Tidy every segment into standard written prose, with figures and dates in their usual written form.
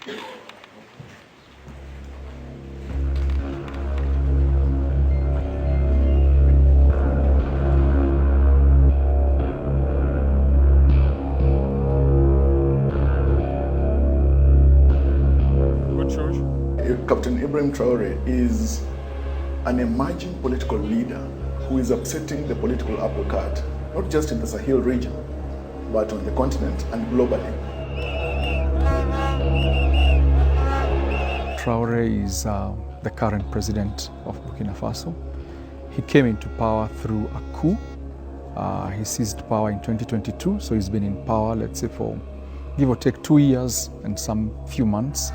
Captain Ibrahim Trarore is an emerging political leader who is upsetting the political apple cart, not just in the Sahel region, but on the continent and globally. Trarore is the current president of Burkina Faso. He came into power through a coup. He seized power in 2022, so he's been in power, let's say, for give or take 2 years and some few months.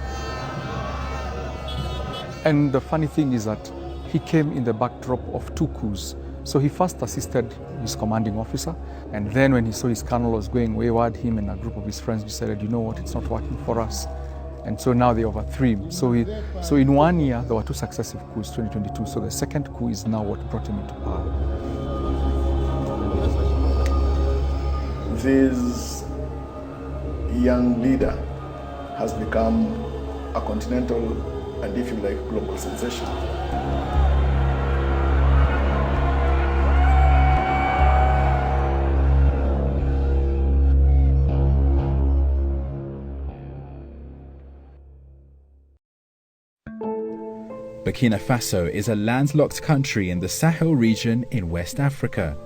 And the funny thing is that he came in the backdrop of 2 coups. So he first assisted his commanding officer, and then when he saw his colonel was going wayward, him and a group of his friends decided, you know what, it's not working for us. And so now they overthrew him. So in 1 year, there were 2 successive coups, 2022. So the second coup is now what brought him into power. This young leader has become a continental and, if you like, global sensation. Burkina Faso is a landlocked country in the Sahel region in West Africa.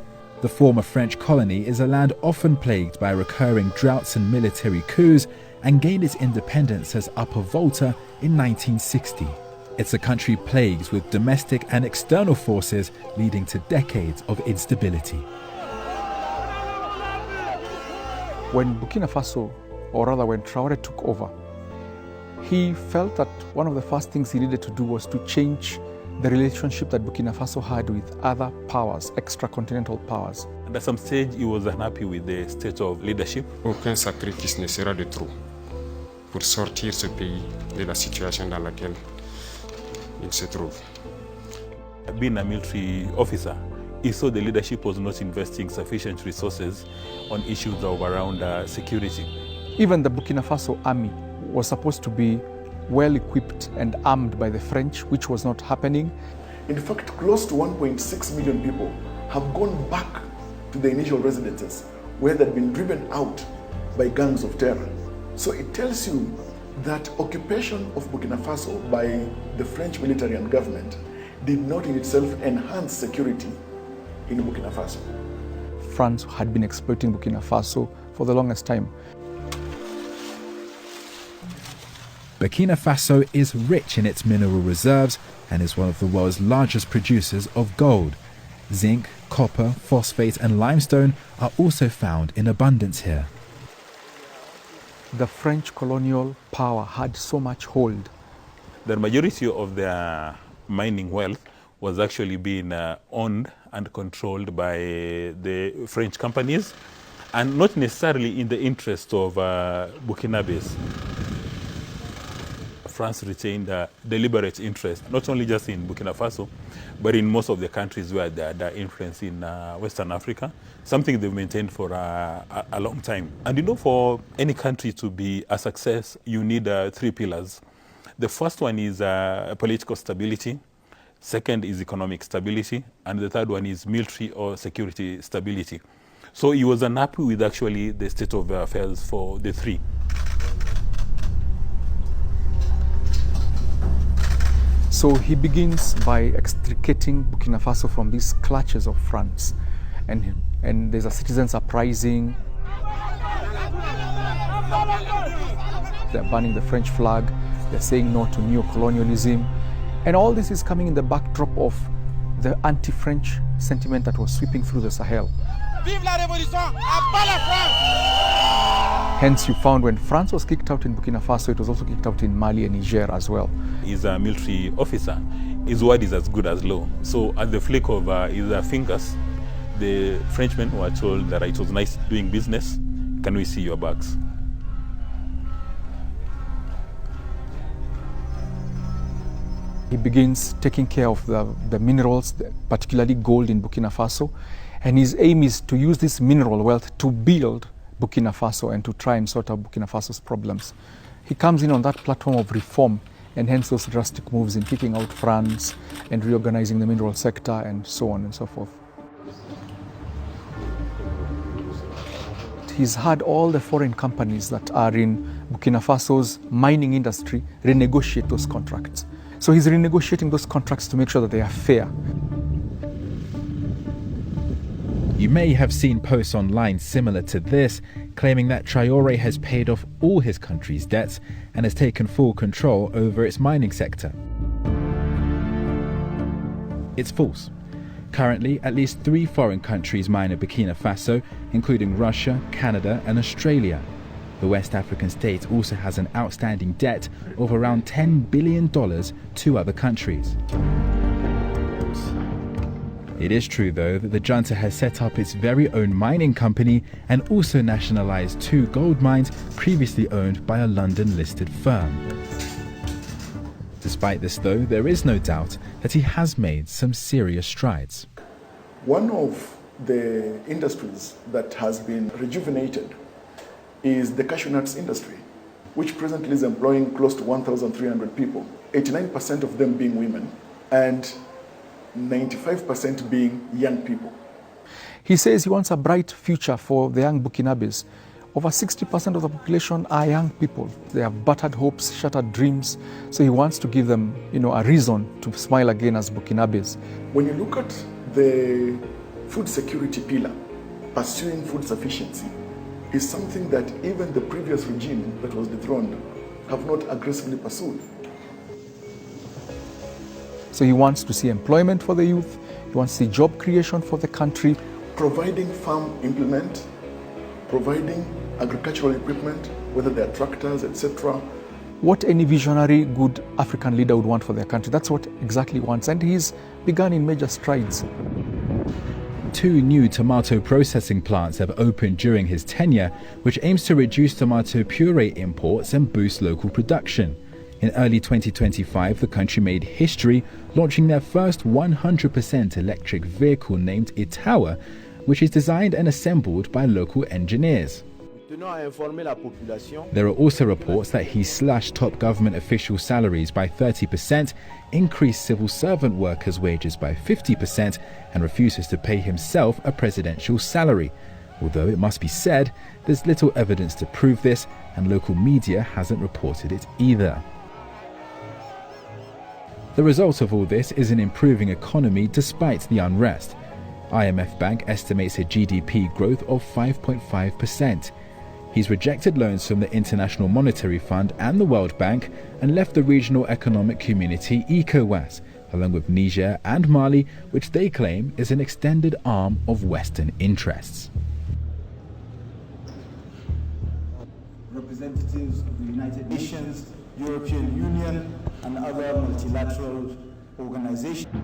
The former French colony is a land often plagued by recurring droughts and military coups, and gained its independence as Upper Volta in 1960. It's a country plagued with domestic and external forces, leading to decades of instability. When Burkina Faso, or rather when Trarore took over, he felt that one of the first things he needed to do was to change the relationship that Burkina Faso had with other powers, extra-continental powers. And at some stage, he was unhappy with the state of leadership. Aucun sacrifice ne sera de trop pour sortir ce pays de la situation dans laquelle il se trouve. Being a military officer, he saw the leadership was not investing sufficient resources on issues of around security. Even the Burkina Faso army was supposed to be well equipped and armed by the French, which was not happening. In fact, close to 1.6 million people have gone back to their initial residences where they'd been driven out by gangs of terror. So it tells you that occupation of Burkina Faso by the French military and government did not in itself enhance security in Burkina Faso. France had been exploiting Burkina Faso for the longest time. Burkina Faso is rich in its mineral reserves and is one of the world's largest producers of gold. Zinc, copper, phosphate and limestone are also found in abundance here. The French colonial power had so much hold. The majority of their mining wealth was actually being owned and controlled by the French companies, and not necessarily in the interest of Burkinabes. France retained a deliberate interest, not only just in Burkina Faso, but in most of the countries where they had influence in Western Africa, something they've maintained for a long time. And you know, for any country to be a success, you need 3 pillars. The first one is political stability, second is economic stability, and the third one is military or security stability. So he was unhappy with actually the state of affairs for the 3. So he begins by extricating Burkina Faso from these clutches of France. And there's a citizens uprising. They're burning the French flag. They're saying no to neo-colonialism. And all this is coming in the backdrop of the anti-French sentiment that was sweeping through the Sahel. Vive la Révolution! Abat la France! Hence you found when France was kicked out in Burkina Faso, it was also kicked out in Mali and Niger as well. He's a military officer. His word is as good as law. So at the flick of his fingers, the Frenchmen were told that it was nice doing business. Can we see your bags? He begins taking care of the minerals, particularly gold in Burkina Faso. And his aim is to use this mineral wealth to build Burkina Faso and to try and sort out Burkina Faso's problems. he comes in on that platform of reform, and hence those drastic moves in kicking out France and reorganizing the mineral sector and so on and so forth. He's had all the foreign companies that are in Burkina Faso's mining industry renegotiate those contracts. So he's renegotiating those contracts to make sure that they are fair. You may have seen posts online similar to this, claiming that Trarore has paid off all his country's debts and has taken full control over its mining sector. It's false. Currently, at least 3 foreign countries mine in Burkina Faso, including Russia, Canada and Australia. The West African state also has an outstanding debt of around $10 billion to other countries. It is true, though, that the junta has set up its very own mining company and also nationalized 2 gold mines previously owned by a London-listed firm. Despite this, though, there is no doubt that he has made some serious strides. One of the industries that has been rejuvenated is the cashew nuts industry, which presently is employing close to 1,300 people, 89% of them being women and 95% being young people. He says he wants a bright future for the young Burkinabes. Over 60% of the population are young people. They have battered hopes, shattered dreams. So he wants to give them, a reason to smile again as Burkinabes. When you look at the food security pillar, pursuing food sufficiency is something that even the previous regime that was dethroned have not aggressively pursued. So he wants to see employment for the youth. He wants to see job creation for the country. Providing farm implement, providing agricultural equipment, whether they're tractors, etc. What any visionary, good African leader would want for their country. That's what exactly he wants. And he's begun in major strides. 2 new tomato processing plants have opened during his tenure, which aims to reduce tomato puree imports and boost local production. In early 2025, the country made history, launching their first 100% electric vehicle named Itawa, which is designed and assembled by local engineers. There are also reports that he slashed top government official salaries by 30%, increased civil servant workers' wages by 50%, and refuses to pay himself a presidential salary. Although it must be said, there's little evidence to prove this, and local media hasn't reported it either. The result of all this is an improving economy despite the unrest. IMF Bank estimates a GDP growth of 5.5%. He's rejected loans from the International Monetary Fund and the World Bank and left the regional economic community ECOWAS, along with Niger and Mali, which they claim is an extended arm of Western interests. Representatives of the United Nations, European Union, and other multilateral organizations.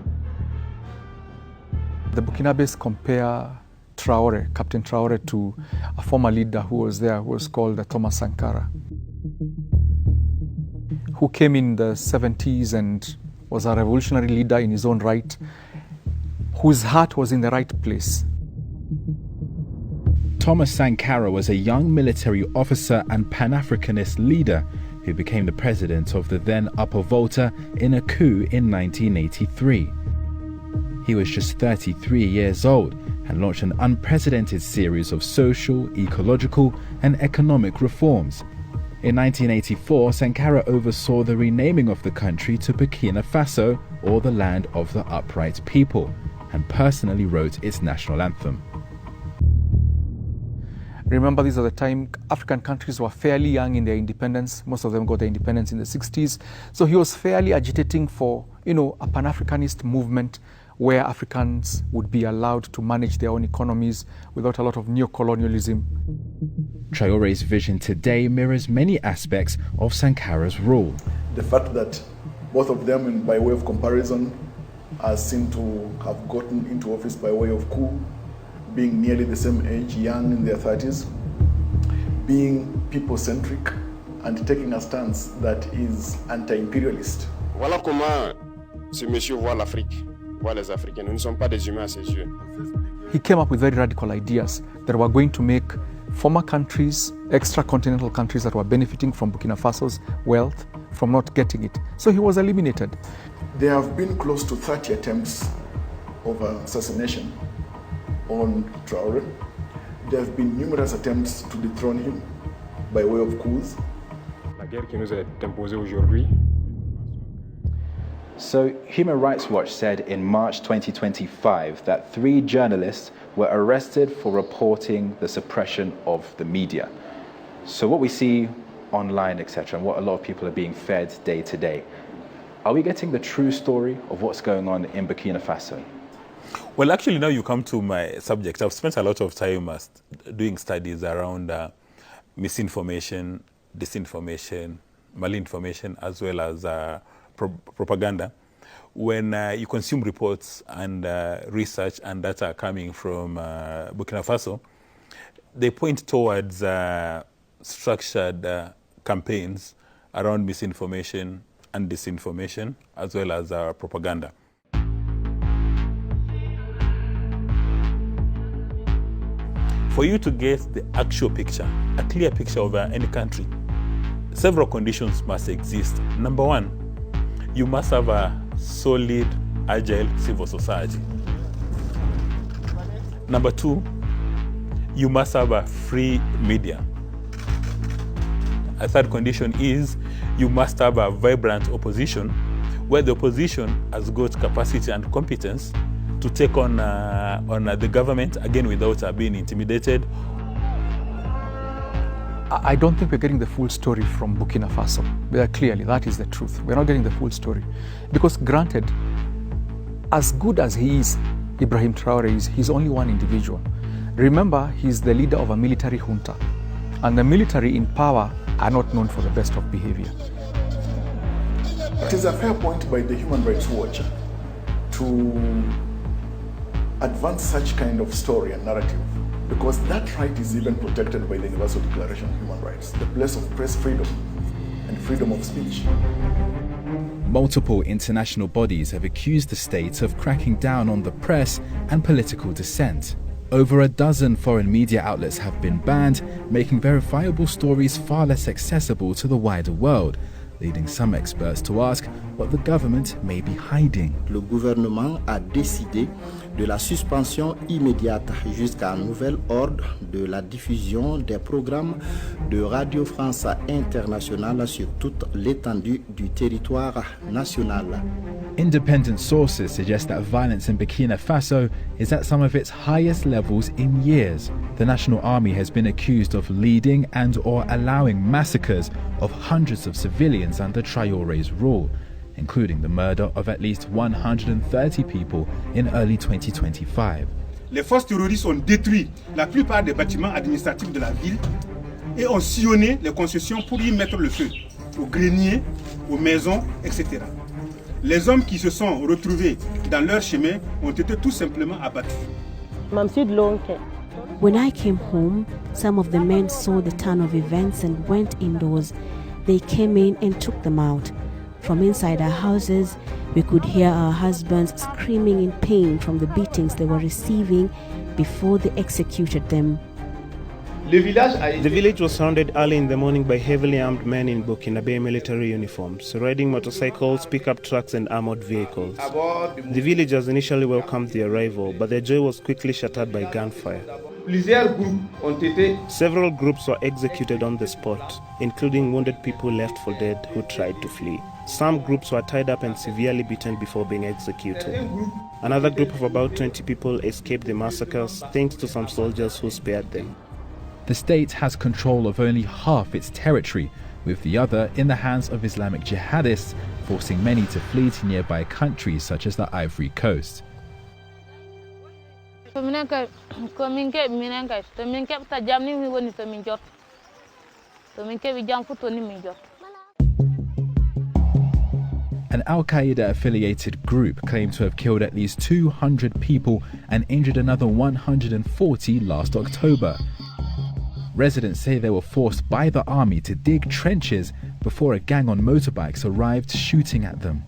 The Burkinabes compare Trarore, Captain Trarore, to a former leader who was there, who was called Thomas Sankara, who came in the 70s and was a revolutionary leader in his own right, whose heart was in the right place. Thomas Sankara was a young military officer and Pan-Africanist leader who became the president of the then Upper Volta in a coup in 1983. He was just 33 years old and launched an unprecedented series of social, ecological, and economic reforms. In 1984, Sankara oversaw the renaming of the country to Burkina Faso, or the Land of the Upright People, and personally wrote its national anthem. Remember, these are the time African countries were fairly young in their independence. Most of them got their independence in the 60s. So he was fairly agitating for, a Pan-Africanist movement where Africans would be allowed to manage their own economies without a lot of neo-colonialism. Traore's vision today mirrors many aspects of Sankara's rule. The fact that both of them, by way of comparison, are seen to have gotten into office by way of coup, being nearly the same age, young in their 30s, being people-centric and taking a stance that is anti-imperialist. Voilà comment ce monsieur voit l'Afrique, voit les Africains. Nous ne sommes pas des humains à ses yeux. He came up with very radical ideas that were going to make former countries, extra-continental countries that were benefiting from Burkina Faso's wealth from not getting it. So he was eliminated. There have been close to 30 attempts of assassination on Trarore. There have been numerous attempts to dethrone him by way of coups. La guerre qui nous est imposée aujourd'hui. So, Human Rights Watch said in March 2025 that 3 journalists were arrested for reporting the suppression of the media. So what we see online, etc., and what a lot of people are being fed day to day, are we getting the true story of what's going on in Burkina Faso? Well, actually, now you come to my subject. I've spent a lot of time doing studies around misinformation, disinformation, malinformation, as well as propaganda. When you consume reports and research and data coming from Burkina Faso, they point towards structured campaigns around misinformation and disinformation, as well as propaganda. For you to get the actual picture, a clear picture of any country, several conditions must exist. Number one, you must have a solid, agile civil society. Number two, you must have a free media. A third condition is you must have a vibrant opposition, where the opposition has got capacity and competence to take on the government, again, without being intimidated. I don't think we're getting the full story from Burkina Faso. Clearly, that is the truth. We're not getting the full story. Because granted, as good as he is, Ibrahim Trarore is, he's only one individual. Remember, he's the leader of a military junta. And the military in power are not known for the best of behavior. It is a fair point by the Human Rights Watch to advance such kind of story and narrative, because that right is even protected by the Universal Declaration of Human Rights, the place of press freedom and freedom of speech. Multiple international bodies have accused the state of cracking down on the press and political dissent. Over a dozen foreign media outlets have been banned, making verifiable stories far less accessible to the wider world, leading some experts to ask what the government may be hiding. Le gouvernement a décidé de la suspension immédiate jusqu'à nouvel ordre de la diffusion des programmes de Radio France Internationale sur toute l'étendue du territoire national. Independent sources suggest that violence in Burkina Faso is at some of its highest levels in years. The National Army has been accused of leading and/or allowing massacres of hundreds of civilians under Traore's rule, including the murder of at least 130 people in early 2025. Les forces terroristes ont détruit la plupart des bâtiments administratifs de la ville et ont sillonné les concessions pour y mettre le feu, aux greniers, aux maisons, etc. Les hommes qui se sont retrouvés dans leur chemin ont été tout simplement abattus. When I came home, some of the men saw the turn of events and went indoors. They came in and took them out. From inside our houses, we could hear our husbands screaming in pain from the beatings they were receiving before they executed them. The village was surrounded early in the morning by heavily armed men in Burkinabe military uniforms, riding motorcycles, pickup trucks and armored vehicles. The villagers initially welcomed the arrival, but their joy was quickly shattered by gunfire. Several groups were executed on the spot, including wounded people left for dead who tried to flee. Some groups were tied up and severely beaten before being executed. Another group of about 20 people escaped the massacres thanks to some soldiers who spared them. The state has control of only half its territory, with the other in the hands of Islamic jihadists, forcing many to flee to nearby countries such as the Ivory Coast. An Al-Qaeda affiliated group claimed to have killed at least 200 people and injured another 140 last October. Residents say they were forced by the army to dig trenches before a gang on motorbikes arrived shooting at them.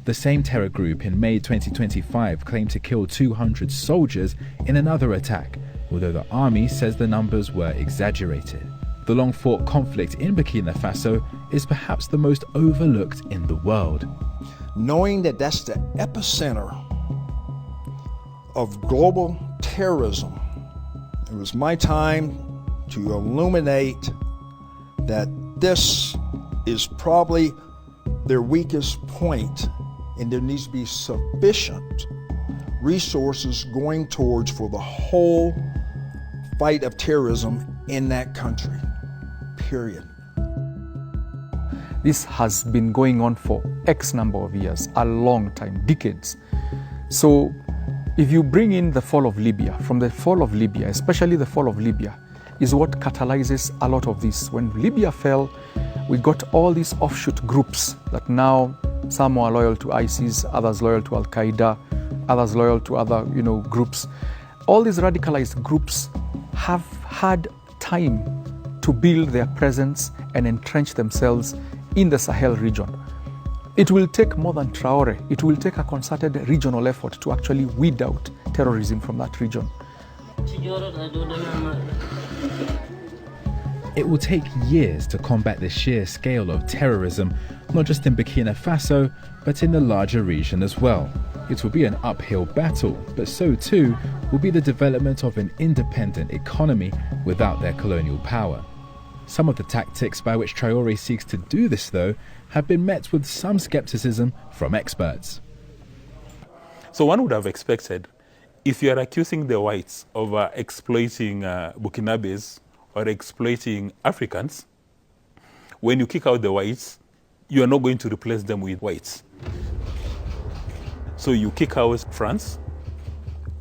The same terror group in May 2025 claimed to kill 200 soldiers in another attack, although the army says the numbers were exaggerated. The long-fought conflict in Burkina Faso is perhaps the most overlooked in the world. Knowing that that's the epicenter of global terrorism, it was my time to illuminate that this is probably their weakest point, and there needs to be sufficient resources going towards for the whole fight of terrorism in that country, period. This has been going on for X number of years, a long time, decades. So if you bring in the fall of Libya, from the fall of Libya, especially the fall of Libya, is what catalyzes a lot of this. When Libya fell, we got all these offshoot groups that now some are loyal to ISIS, others loyal to Al-Qaeda, others loyal to other groups. All these radicalized groups have had time to build their presence and entrench themselves in the Sahel region. It will take more than Trarore. It will take a concerted regional effort to actually weed out terrorism from that region. It will take years to combat the sheer scale of terrorism, not just in Burkina Faso, but in the larger region as well. It will be an uphill battle, but so too will be the development of an independent economy without their colonial power. Some of the tactics by which Trarore seeks to do this, though, have been met with some skepticism from experts. So one would have expected, if you are accusing the whites of exploiting Burkinabes or exploiting Africans, when you kick out the whites, you are not going to replace them with whites. So you kick out France,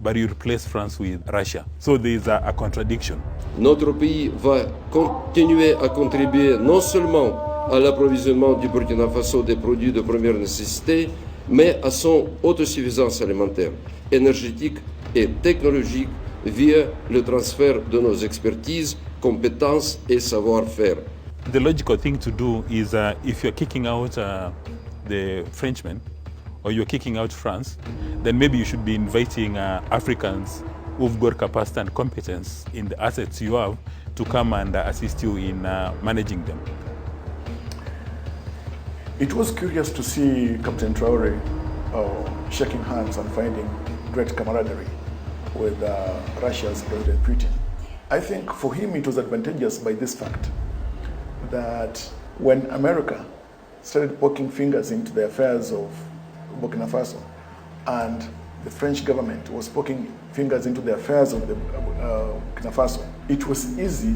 but you replace France with Russia. So there is a contradiction. Notre pays va continuer à contribuer non seulement à l'approvisionnement du Burkina Faso des produits de première nécessité, mais à son autosuffisance alimentaire, énergétique et technologique via le transfert de nos expertises, compétences et savoir-faire. The logical thing to do is if you're kicking out the Frenchmen or you're kicking out France, then maybe you should be inviting Africans who've got capacity and competence in the assets you have to come and assist you in managing them. It was curious to see Captain Trarore shaking hands and finding great camaraderie with Russia's President Putin. I think for him it was advantageous by this fact that when America started poking fingers into the affairs of Burkina Faso and the French government was poking fingers into the affairs of the Burkina Faso, it was easy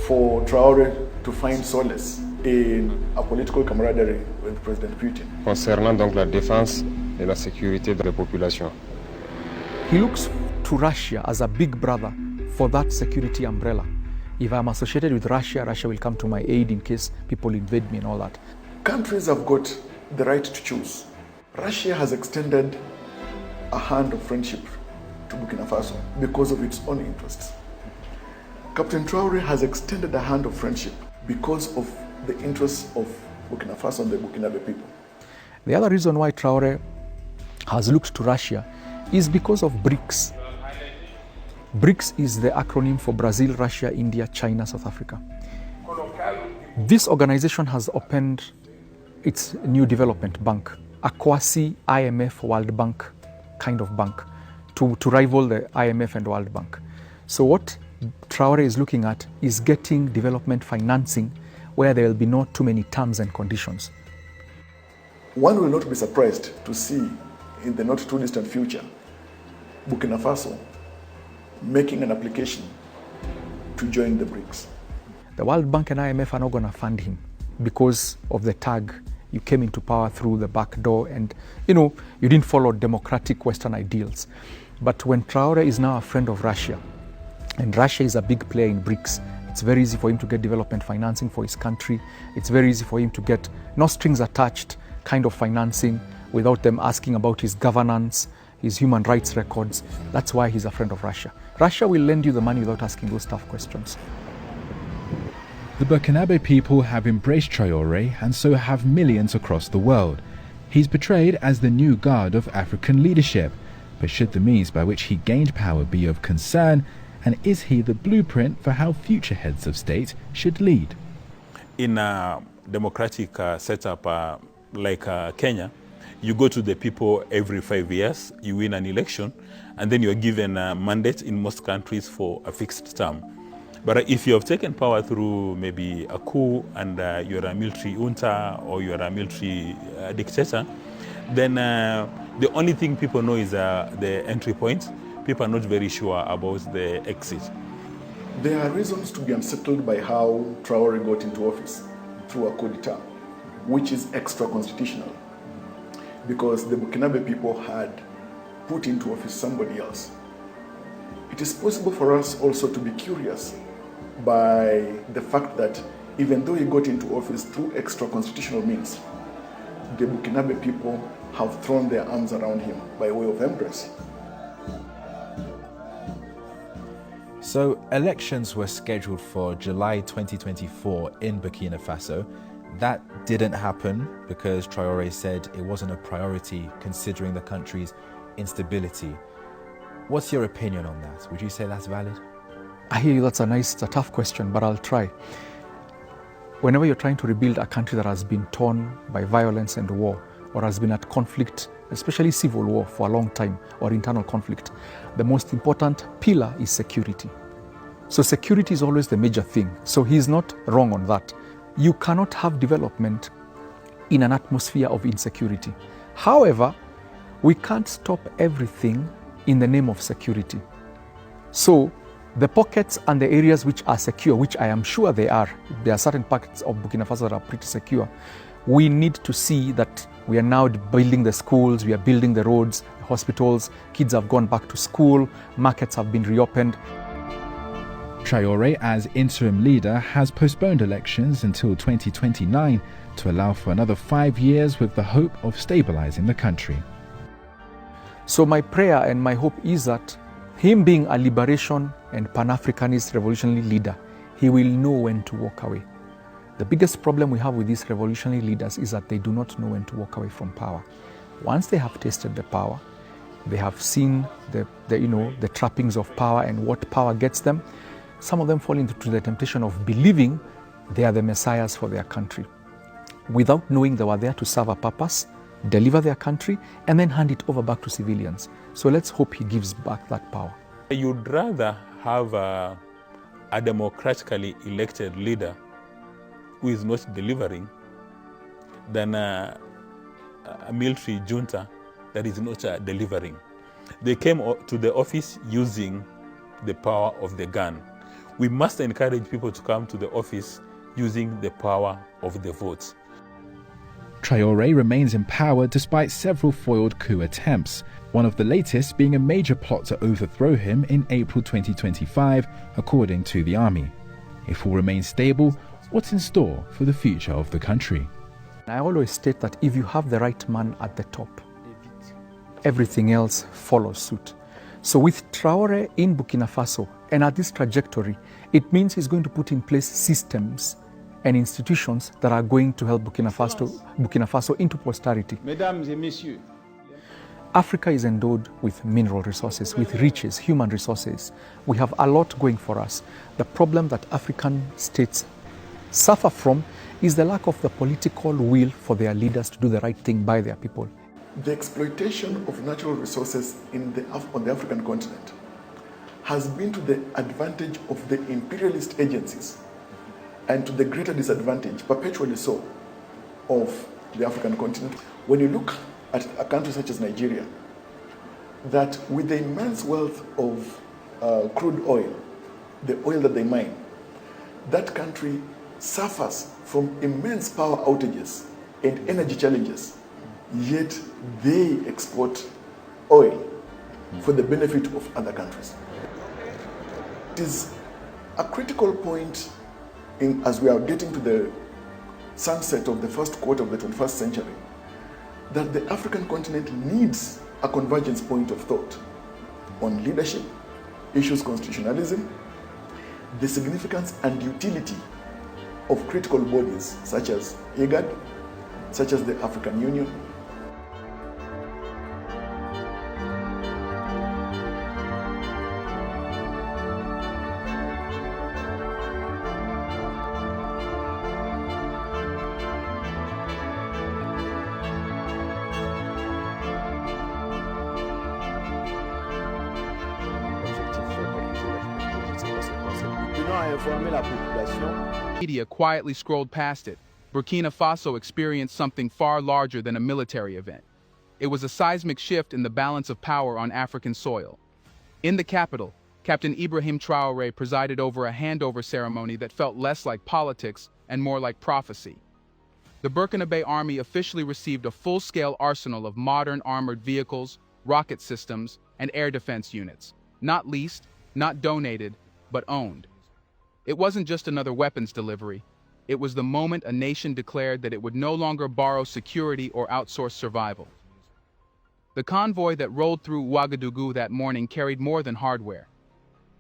for Trarore to find solace in a political camaraderie with President Putin. Concernant donc la défense et la sécurité de la population. He looks to Russia as a big brother for that security umbrella. If I'm associated with Russia, Russia will come to my aid in case people invade me and all that. Countries have got the right to choose. Russia has extended a hand of friendship to Burkina Faso because of its own interests. Captain Trarore has extended a hand of friendship because of the interests of Burkina Faso and the Burkinabe people. The other reason why Trarore has looked to Russia is because of BRICS. BRICS is the acronym for Brazil, Russia, India, China, South Africa. This organization has opened its new development bank, a quasi-IMF World Bank kind of bank, to rival the IMF and World Bank. So what Trarore is looking at is getting development financing where there will be not too many terms and conditions. One will not be surprised to see in the not too distant future Burkina Faso making an application to join the BRICS. The World Bank and IMF are not going to fund him because of the tag. You came into power through the back door and, you didn't follow democratic Western ideals. But when Trarore is now a friend of Russia, and Russia is a big player in BRICS, it's very easy for him to get development financing for his country. It's very easy for him to get no strings attached kind of financing without them asking about his governance, his human rights records. That's why he's a friend of Russia. Russia will lend you the money without asking those tough questions. The Burkinabe people have embraced Trarore, and so have millions across the world. He's portrayed as the new guard of African leadership, but should the means by which he gained power be of concern, And is he the blueprint for how future heads of state should lead? In a democratic setup like Kenya, you go to the people every 5 years, you win an election, and then you're given a mandate in most countries for a fixed term. But if you have taken power through maybe a coup and you're a military junta or you're a military dictator, then the only thing people know is the entry point. People are not very sure about the exit. There are reasons to be unsettled by how Trarore got into office through a coup d'etat, which is extra-constitutional, because the Burkinabe people had put into office somebody else. It is possible for us also to be curious by the fact that even though he got into office through extra-constitutional means, the Burkinabe people have thrown their arms around him by way of embrace. So elections were scheduled for July 2024 in Burkina Faso. That didn't happen because Trarore said it wasn't a priority considering the country's instability. What's your opinion on that? Would you say that's valid? I hear you, it's a tough question, but I'll try. Whenever you're trying to rebuild a country that has been torn by violence and war, or has been at conflict, especially civil war for a long time, or internal conflict, the most important pillar is security. So security is always the major thing. So he's not wrong on that. You cannot have development in an atmosphere of insecurity. However, we can't stop everything in the name of security. So the pockets and the areas which are secure, which I am sure there are certain pockets of Burkina Faso that are pretty secure. We need to see that we are now building the schools, we are building the roads, hospitals, kids have gone back to school, markets have been reopened. Trarore, as interim leader, has postponed elections until 2029 to allow for another 5 years with the hope of stabilizing the country. So my prayer and my hope is that him being a liberation and Pan-Africanist revolutionary leader, he will know when to walk away. The biggest problem we have with these revolutionary leaders is that they do not know when to walk away from power. Once they have tasted the power, they have seen the trappings of power and what power gets them. Some of them fall into the temptation of believing they are the messiahs for their country, without knowing they were there to serve a purpose, deliver their country, and then hand it over back to civilians. So let's hope he gives back that power. You'd rather have a democratically elected leader who is not delivering than a military junta that is not delivering. They came to the office using the power of the gun. We must encourage people to come to the office using the power of the vote. Trarore remains in power despite several foiled coup attempts, one of the latest being a major plot to overthrow him in April 2025, according to the army. If all remains stable, what's in store for the future of the country? I always state that if you have the right man at the top, everything else follows suit. So with Trarore in Burkina Faso and at this trajectory, it means he's going to put in place systems and institutions that are going to help Burkina Faso into posterity. Mesdames et messieurs, Africa is endowed with mineral resources, with riches, human resources. We have a lot going for us. The problem that African states suffer from is the lack of the political will for their leaders to do the right thing by their people. The exploitation of natural resources on the African continent has been to the advantage of the imperialist agencies and to the greater disadvantage, perpetually so, of the African continent. When you look at a country such as Nigeria, that with the immense wealth of crude oil, the oil that they mine, that country suffers from immense power outages and energy challenges, yet they export oil for the benefit of other countries. It is a critical point as we are getting to the sunset of the first quarter of the 21st century, that the African continent needs a convergence point of thought on leadership, issues constitutionalism, the significance and utility of critical bodies such as IGAD, such as the African Union. a informé la population. Media quietly scrolled past it. Burkina Faso experienced something far larger than a military event. It was a seismic shift in the balance of power on African soil. In the capital, Captain Ibrahim Trarore presided over a handover ceremony that felt less like politics and more like prophecy. The Burkina army officially received a full-scale arsenal of modern armored vehicles, rocket systems, and air defense units. Not leased, not donated, but owned. It wasn't just another weapons delivery. It was the moment a nation declared that it would no longer borrow security or outsource survival. The convoy that rolled through Ouagadougou that morning carried more than hardware.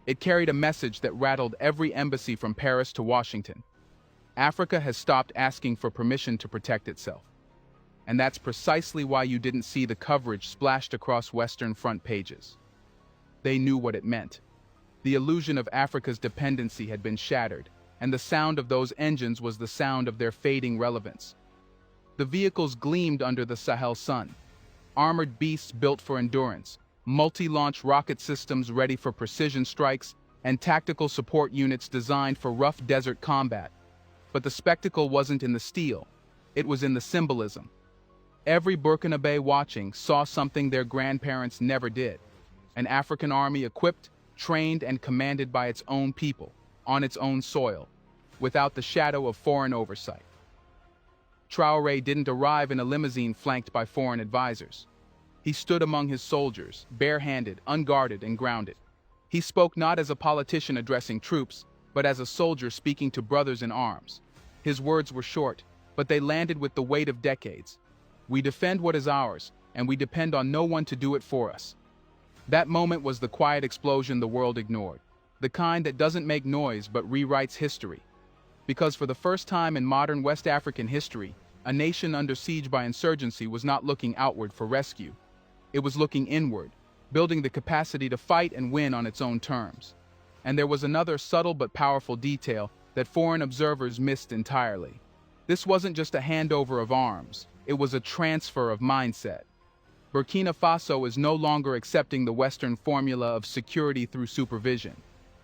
It carried a message that rattled every embassy from Paris to Washington. Africa has stopped asking for permission to protect itself. And that's precisely why you didn't see the coverage splashed across Western front pages. They knew what it meant. The illusion of Africa's dependency had been shattered, and the sound of those engines was the sound of their fading relevance. The vehicles gleamed under the Sahel sun. Armored beasts built for endurance, multi-launch rocket systems ready for precision strikes, and tactical support units designed for rough desert combat. But the spectacle wasn't in the steel, it was in the symbolism. Every Burkinabe watching saw something their grandparents never did. An African army equipped, trained, and commanded by its own people, on its own soil, without the shadow of foreign oversight. Trarore didn't arrive in a limousine flanked by foreign advisors. He stood among his soldiers, barehanded, unguarded, and grounded. He spoke not as a politician addressing troops, but as a soldier speaking to brothers in arms. His words were short, but they landed with the weight of decades. We defend what is ours, and we depend on no one to do it for us. That moment was the quiet explosion the world ignored, the kind that doesn't make noise but rewrites history. Because for the first time in modern West African history, a nation under siege by insurgency was not looking outward for rescue. It was looking inward, building the capacity to fight and win on its own terms. And there was another subtle but powerful detail that foreign observers missed entirely. This wasn't just a handover of arms, it was a transfer of mindset. Burkina Faso is no longer accepting the Western formula of security through supervision.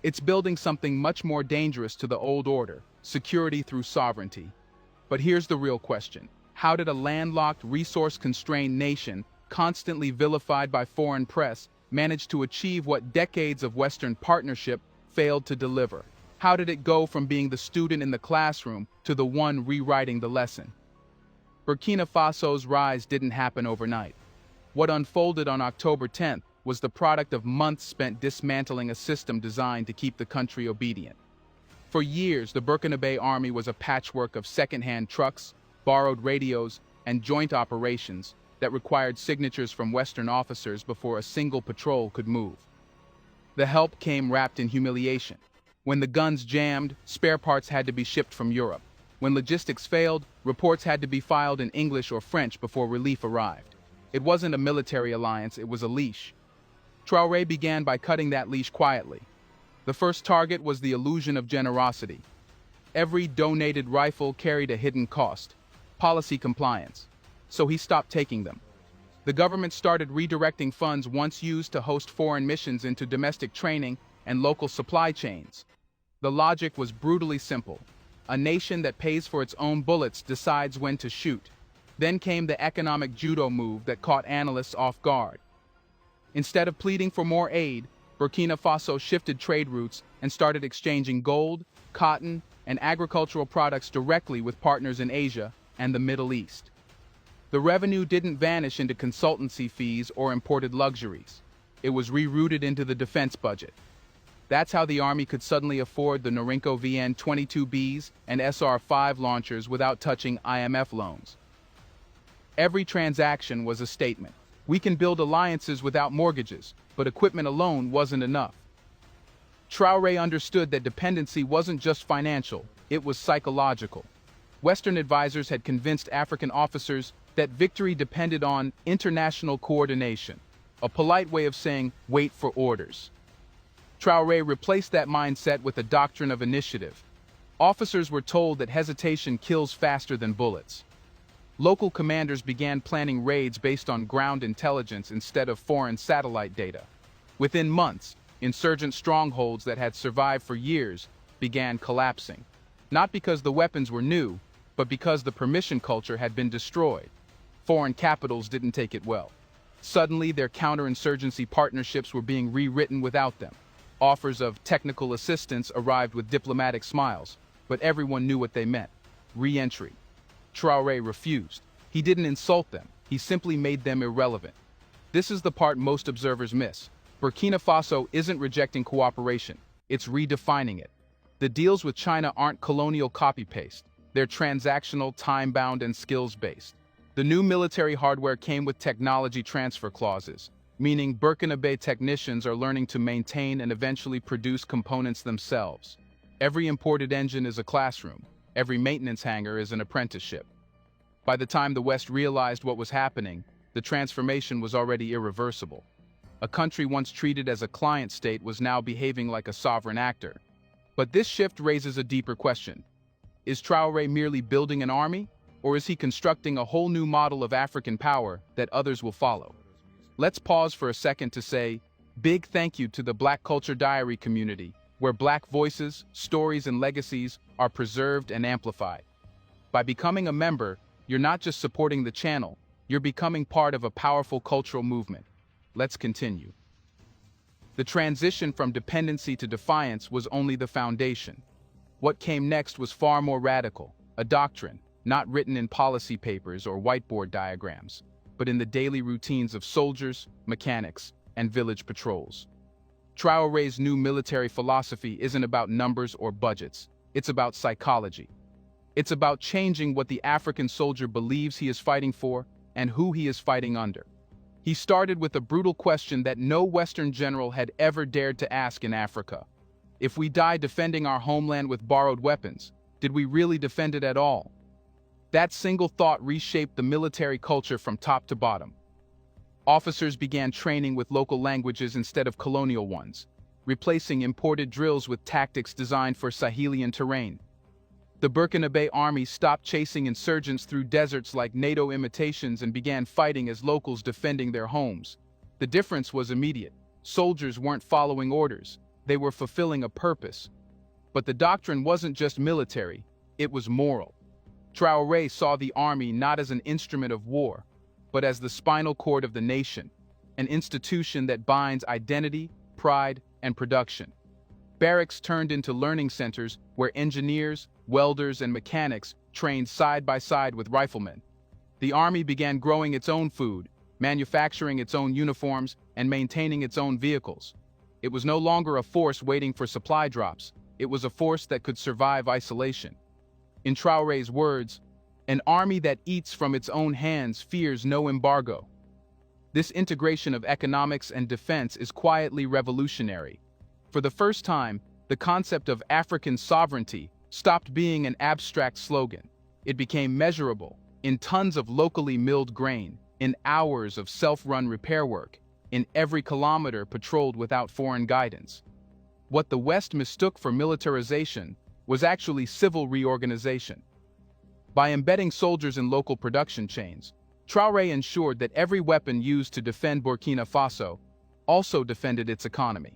It's building something much more dangerous to the old order, security through sovereignty. But here's the real question. How did a landlocked, resource-constrained nation, constantly vilified by foreign press, manage to achieve what decades of Western partnership failed to deliver? How did it go from being the student in the classroom to the one rewriting the lesson? Burkina Faso's rise didn't happen overnight. What unfolded on October 10th was the product of months spent dismantling a system designed to keep the country obedient. For years, the Burkinabe army was a patchwork of second-hand trucks, borrowed radios, and joint operations that required signatures from Western officers before a single patrol could move. The help came wrapped in humiliation. When the guns jammed, spare parts had to be shipped from Europe. When logistics failed, reports had to be filed in English or French before relief arrived. It wasn't a military alliance, it was a leash. Trarore began by cutting that leash quietly. The first target was the illusion of generosity. Every donated rifle carried a hidden cost, policy compliance, so he stopped taking them. The government started redirecting funds once used to host foreign missions into domestic training and local supply chains. The logic was brutally simple. A nation that pays for its own bullets decides when to shoot. Then came the economic judo move that caught analysts off guard. Instead of pleading for more aid, Burkina Faso shifted trade routes and started exchanging gold, cotton, and agricultural products directly with partners in Asia and the Middle East. The revenue didn't vanish into consultancy fees or imported luxuries. It was rerouted into the defense budget. That's how the army could suddenly afford the Norinco VN-22Bs and SR-5 launchers without touching IMF loans. Every transaction was a statement. We can build alliances without mortgages, but equipment alone wasn't enough. Trarore understood that dependency wasn't just financial, it was psychological. Western advisors had convinced African officers that victory depended on international coordination, a polite way of saying, wait for orders. Trarore replaced that mindset with a doctrine of initiative. Officers were told that hesitation kills faster than bullets. Local commanders began planning raids based on ground intelligence instead of foreign satellite data. Within months, insurgent strongholds that had survived for years began collapsing. Not because the weapons were new, but because the permission culture had been destroyed. Foreign capitals didn't take it well. Suddenly, their counterinsurgency partnerships were being rewritten without them. Offers of technical assistance arrived with diplomatic smiles, but everyone knew what they meant: re-entry. Trarore refused. He didn't insult them, he simply made them irrelevant. This is the part most observers miss. Burkina Faso isn't rejecting cooperation, it's redefining it. The deals with China aren't colonial copy-paste, they're transactional, time-bound, and skills-based. The new military hardware came with technology transfer clauses, meaning Burkinabe technicians are learning to maintain and eventually produce components themselves. Every imported engine is a classroom, every maintenance hangar is an apprenticeship. By the time the West realized what was happening, the transformation was already irreversible. A country once treated as a client state was now behaving like a sovereign actor. But this shift raises a deeper question. Is Traoré merely building an army, or is he constructing a whole new model of African power that others will follow? Let's pause for a second to say, big thank you to the Black Culture Diary community, where Black voices, stories, and legacies are preserved and amplified. By becoming a member, you're not just supporting the channel, you're becoming part of a powerful cultural movement. Let's continue. The transition from dependency to defiance was only the foundation. What came next was far more radical, a doctrine, not written in policy papers or whiteboard diagrams, but in the daily routines of soldiers, mechanics, and village patrols. Traoré's new military philosophy isn't about numbers or budgets, it's about psychology. It's about changing what the African soldier believes he is fighting for and who he is fighting under. He started with a brutal question that no Western general had ever dared to ask in Africa. If we die defending our homeland with borrowed weapons, did we really defend it at all? That single thought reshaped the military culture from top to bottom. Officers began training with local languages instead of colonial ones, replacing imported drills with tactics designed for Sahelian terrain. The Burkinabe army stopped chasing insurgents through deserts like NATO imitations and began fighting as locals defending their homes. The difference was immediate. Soldiers weren't following orders, they were fulfilling a purpose. But the doctrine wasn't just military, it was moral. Traoré saw the army not as an instrument of war, but as the spinal cord of the nation, an institution that binds identity, pride, and production. Barracks turned into learning centers where engineers, welders, and mechanics trained side by side with riflemen. The army began growing its own food, manufacturing its own uniforms, and maintaining its own vehicles. It was no longer a force waiting for supply drops, it was a force that could survive isolation. In Traoré's words, an army that eats from its own hands fears no embargo. This integration of economics and defense is quietly revolutionary. For the first time, the concept of African sovereignty stopped being an abstract slogan. It became measurable, in tons of locally milled grain, in hours of self-run repair work, in every kilometer patrolled without foreign guidance. What the West mistook for militarization was actually civil reorganization. By embedding soldiers in local production chains, Traoré ensured that every weapon used to defend Burkina Faso also defended its economy.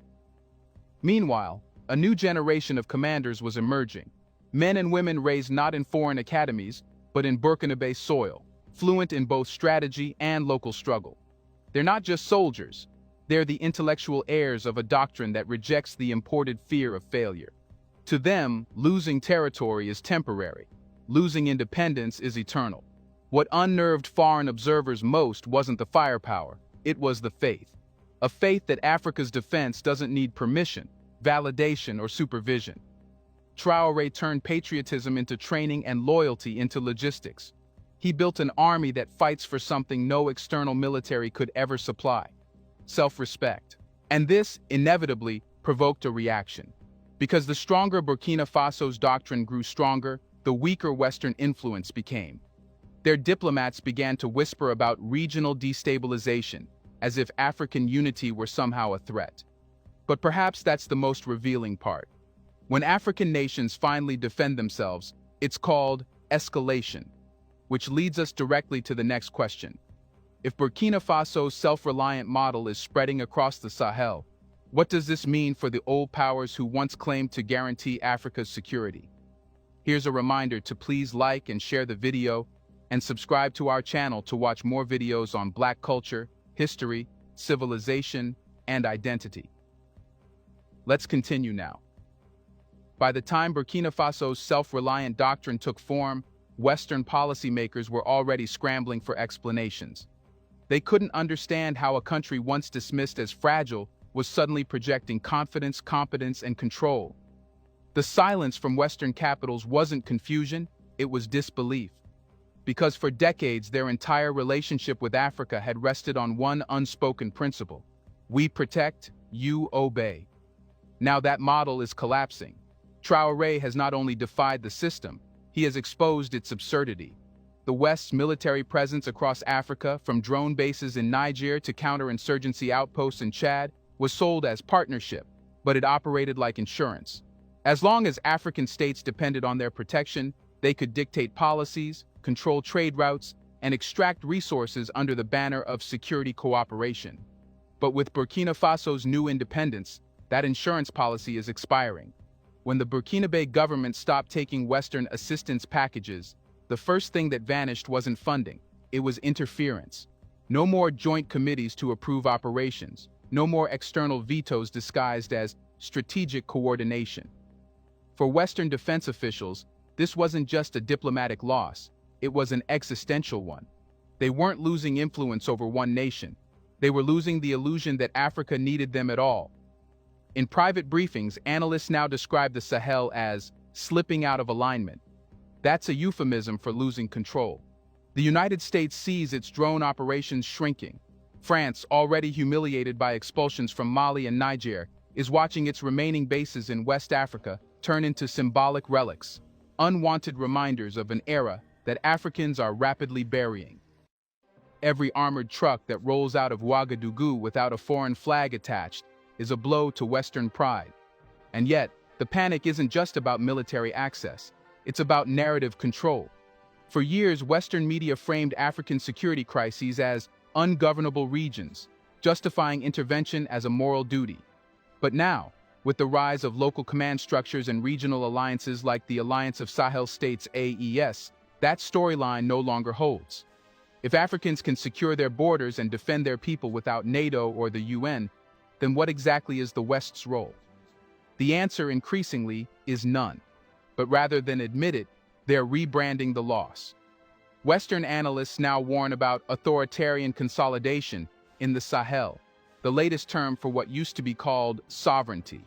Meanwhile, a new generation of commanders was emerging, men and women raised not in foreign academies, but in Burkinabe soil, fluent in both strategy and local struggle. They're not just soldiers, they're the intellectual heirs of a doctrine that rejects the imported fear of failure. To them, losing territory is temporary. Losing independence is eternal. What unnerved foreign observers most wasn't the firepower, it was the faith. A faith that Africa's defense doesn't need permission, validation, or supervision. Traoré turned patriotism into training and loyalty into logistics. He built an army that fights for something no external military could ever supply: self-respect. And this, inevitably, provoked a reaction. Because the stronger Burkina Faso's doctrine grew stronger, the weaker Western influence became. Their diplomats began to whisper about regional destabilization, as if African unity were somehow a threat. But perhaps that's the most revealing part. When African nations finally defend themselves, it's called escalation, which leads us directly to the next question. If Burkina Faso's self-reliant model is spreading across the Sahel, What does this mean for the old powers who once claimed to guarantee Africa's security? Here's a reminder to please like and share the video and subscribe to our channel to watch more videos on Black culture, history, civilization, and identity. Let's continue now. By the time Burkina Faso's self-reliant doctrine took form, Western policymakers were already scrambling for explanations. They couldn't understand how a country once dismissed as fragile was suddenly projecting confidence, competence, and control. The silence from Western capitals wasn't confusion, it was disbelief. Because for decades their entire relationship with Africa had rested on one unspoken principle: we protect, you obey. Now that model is collapsing. Trarore has not only defied the system, he has exposed its absurdity. The West's military presence across Africa, from drone bases in Niger to counterinsurgency outposts in Chad, was sold as partnership, but it operated like insurance. As long as African states depended on their protection, they could dictate policies, control trade routes, and extract resources under the banner of security cooperation. But with Burkina Faso's new independence, that insurance policy is expiring. When the Burkinabe government stopped taking Western assistance packages, the first thing that vanished wasn't funding, it was interference. No more joint committees to approve operations, no more external vetoes disguised as strategic coordination. For Western defense officials, this wasn't just a diplomatic loss, it was an existential one. They weren't losing influence over one nation, they were losing the illusion that Africa needed them at all. In private briefings, analysts now describe the Sahel as slipping out of alignment. That's a euphemism for losing control. The United States sees its drone operations shrinking. France, already humiliated by expulsions from Mali and Niger, is watching its remaining bases in West Africa turn into symbolic relics, unwanted reminders of an era that Africans are rapidly burying. Every armored truck that rolls out of Ouagadougou without a foreign flag attached is a blow to Western pride. And yet, the panic isn't just about military access, it's about narrative control. For years, Western media framed African security crises as ungovernable regions, justifying intervention as a moral duty. But now, with the rise of local command structures and regional alliances like the Alliance of Sahel States AES, that storyline no longer holds. If Africans can secure their borders and defend their people without NATO or the UN, then what exactly is the West's role? The answer, increasingly, is none. But rather than admit it, they're rebranding the loss. Western analysts now warn about authoritarian consolidation in the Sahel, the latest term for what used to be called sovereignty.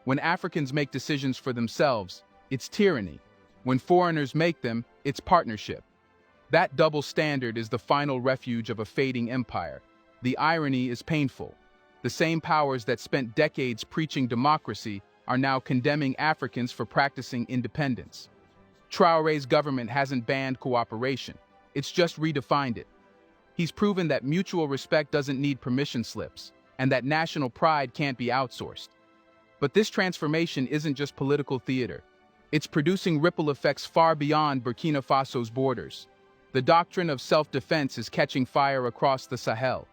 When Africans make decisions for themselves, it's tyranny. When foreigners make them, it's partnership. That double standard is the final refuge of a fading empire. The irony is painful. The same powers that spent decades preaching democracy are now condemning Africans for practicing independence. Traore's government hasn't banned cooperation, it's just redefined it. He's proven that mutual respect doesn't need permission slips, and that national pride can't be outsourced. But this transformation isn't just political theater. It's producing ripple effects far beyond Burkina Faso's borders. The doctrine of self-defense is catching fire across the Sahel.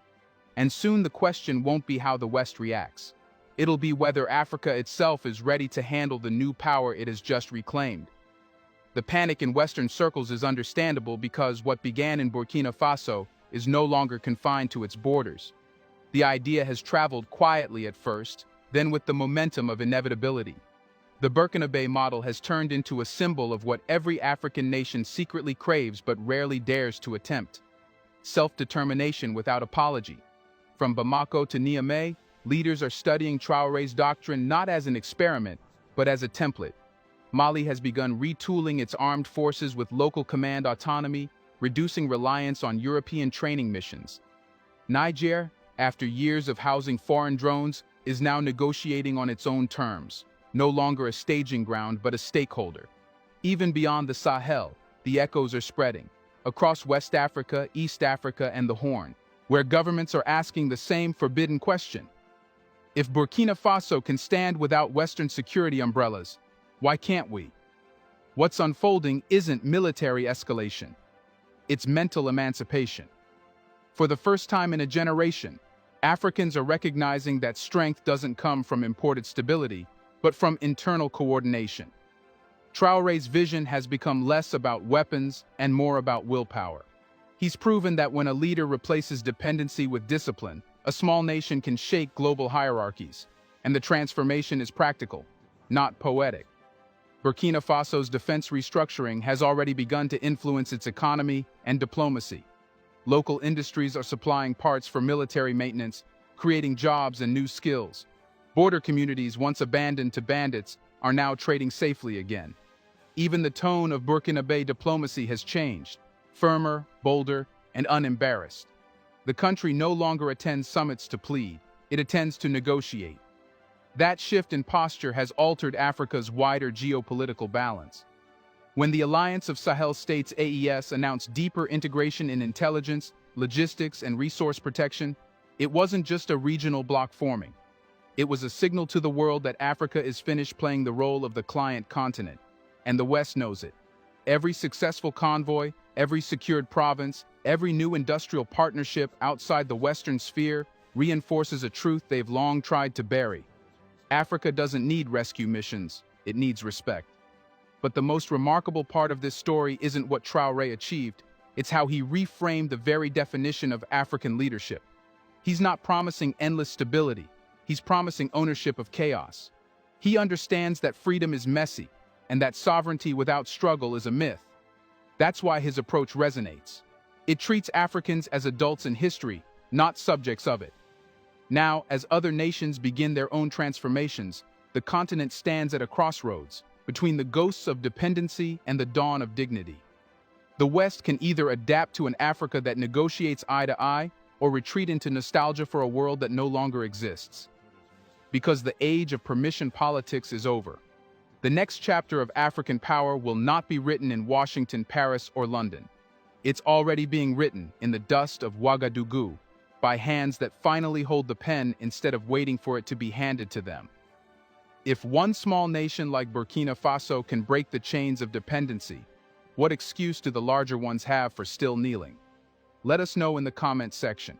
And soon the question won't be how the West reacts. It'll be whether Africa itself is ready to handle the new power it has just reclaimed. The panic in Western circles is understandable because what began in Burkina Faso is no longer confined to its borders. The idea has traveled quietly at first, then with the momentum of inevitability. The Burkinabe model has turned into a symbol of what every African nation secretly craves but rarely dares to attempt: self-determination without apology. From Bamako to Niamey, leaders are studying Traore's doctrine not as an experiment, but as a template. Mali has begun retooling its armed forces with local command autonomy, reducing reliance on European training missions. Niger, after years of housing foreign drones, is now negotiating on its own terms, no longer a staging ground but a stakeholder. Even beyond the Sahel, the echoes are spreading, across West Africa, East Africa, and the Horn, where governments are asking the same forbidden question. If Burkina Faso can stand without Western security umbrellas, why can't we? What's unfolding isn't military escalation. It's mental emancipation. For the first time in a generation, Africans are recognizing that strength doesn't come from imported stability, but from internal coordination. Traore's vision has become less about weapons and more about willpower. He's proven that when a leader replaces dependency with discipline, a small nation can shake global hierarchies, and the transformation is practical, not poetic. Burkina Faso's defense restructuring has already begun to influence its economy and diplomacy. Local industries are supplying parts for military maintenance, creating jobs and new skills. Border communities once abandoned to bandits are now trading safely again. Even the tone of Burkinabe diplomacy has changed, firmer, bolder, and unembarrassed. The country no longer attends summits to plead, it attends to negotiate. That shift in posture has altered Africa's wider geopolitical balance. When the Alliance of Sahel States AES announced deeper integration in intelligence, logistics, and resource protection, it wasn't just a regional bloc forming. It was a signal to the world that Africa is finished playing the role of the client continent, and the West knows it. Every successful convoy, every secured province, every new industrial partnership outside the Western sphere reinforces a truth they've long tried to bury. Africa doesn't need rescue missions, it needs respect. But the most remarkable part of this story isn't what Traoré achieved, it's how he reframed the very definition of African leadership. He's not promising endless stability, he's promising ownership of chaos. He understands that freedom is messy, and that sovereignty without struggle is a myth. That's why his approach resonates. It treats Africans as adults in history, not subjects of it. Now, as other nations begin their own transformations, the continent stands at a crossroads, between the ghosts of dependency and the dawn of dignity. The West can either adapt to an Africa that negotiates eye to eye, or retreat into nostalgia for a world that no longer exists. Because the age of permission politics is over. The next chapter of African power will not be written in Washington, Paris, or London. It's already being written in the dust of Ouagadougou, by hands that finally hold the pen instead of waiting for it to be handed to them. If one small nation like Burkina Faso can break the chains of dependency, what excuse do the larger ones have for still kneeling? Let us know in the comments section.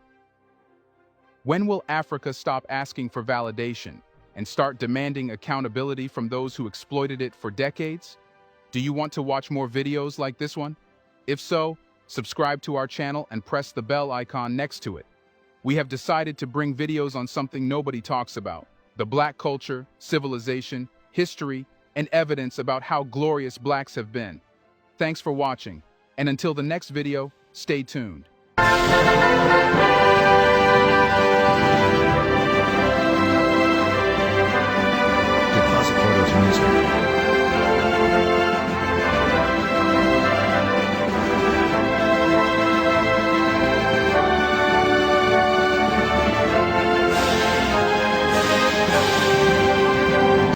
When will Africa stop asking for validation and start demanding accountability from those who exploited it for decades? Do you want to watch more videos like this one? If so, subscribe to our channel and press the bell icon next to it. We have decided to bring videos on something nobody talks about: the Black culture, civilization, history, and evidence about how glorious Blacks have been. Thanks for watching, and until the next video, stay tuned.